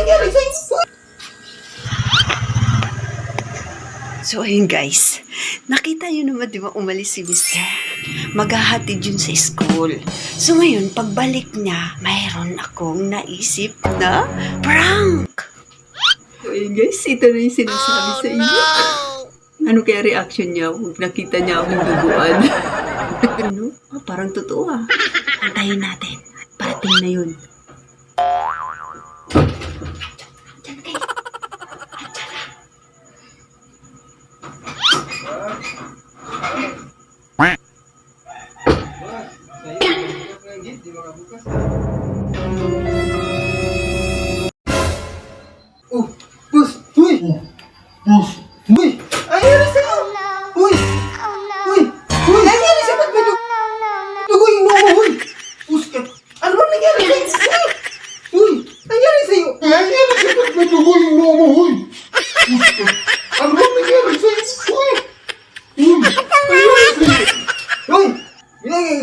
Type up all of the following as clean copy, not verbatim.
nangyari sa'yo? So, ayun guys. Nakita nyo naman, di ba, umalis si Mr. Maghahatid yun sa school. So, ngayon, pagbalik niya, mayroon akong naisip na prank. So, ayun guys, ito na yung sinasabi sa inyo. Ano kaya reaction niya kung nakita niya akong duguan? Ano? Oh, parang totoo ah. Antayin natin. Parating na yun. Oh, bus! Uy! Bus! Uy! Ay, nangyari sa'yo! Uy! Uy! Uy! Nangyari sa'yo! Ba't may dugo yung noo mo? Uy! Bus! Ano ba nangyari sa'yo? Uy! Nangyari sa'yo! Nangyari sa'yo! Ba't may dugo yung noo mo? Uy! Bus! Ano ba nangyari sa'yo? Uy! Uy! Nangyari sa'yo! Uy! Uy!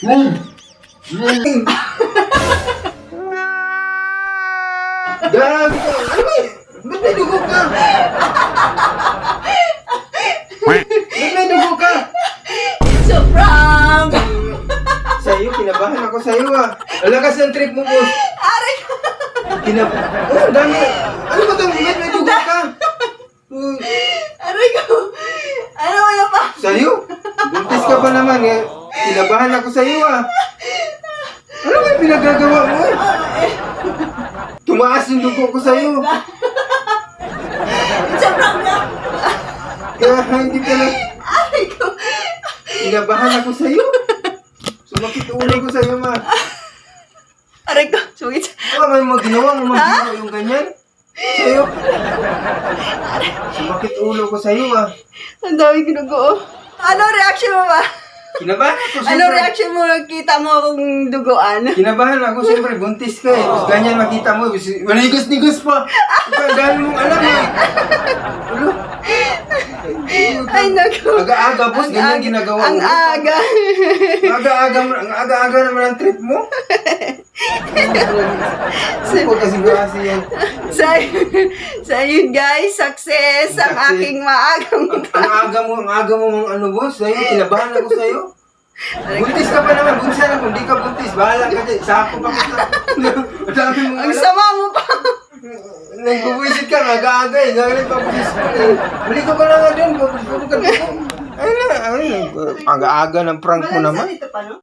Uy! Grabe ka! Ano ba? Ba't may dugo ka? Ba't may dugo ka? It's a prank! Sa'yo, kinabahan ako sa'yo ah. Ang lakas ng trip mo, boss. Aray ko! Oh, ang dami. Ano ba ito? Ba't may dugo ka? Uy, Aray ko! Ano mo na pa? sa'yo? Buntis ka pa naman eh. Kinabahan ako sa'yo ah. Ano ba yung pinagagawa mo eh? Tumaas yung dugo ko sa'yo. It's a prank na! Kaya hindi ka na. Aray ko! Kinabahan ako sa'yo. Sumakit ulo ko sa'yo, ma. Aray ko! Sumagit sa... Ano mo ginawa mo mag-ginawa yung ganyan? Sa'yo. Sumakit ulo ko sa'yo, ah. Ang dami ginugo. Ano reaction mo ba? Kinabahan ako, Ano siyempre. reaction mo nang kita mo akong duguan? Kinabahan ako, siyempre, buntis ka eh. Tapos ganyan makita mo, manigos-nigos pa. Ikaw, ang dami mong alam eh. Ulo. Ay, naku. Aga-aga, boss, ganyan ginagawa Ang mo. aga. Ang aga-aga naman ang trip mo. Huwag kasi yan. So, yun guys, success ang Success. aking maagang Ang aga mo mga ano, boss. Sa'yo, kinabahan ako sa'yo. Buntis ka pa naman, buntis na kung di ka buntis, bahala ka dyan, sako pa kita. Ang dami mong Ang alam. sama mo pa. Nagbubuisit ka, aga-aga eh, galing pa po sa school eh. Balik ko ka na nga dyan, puro ka dito. Ayun na, aga-aga ng prank mo naman. Ito pa, no?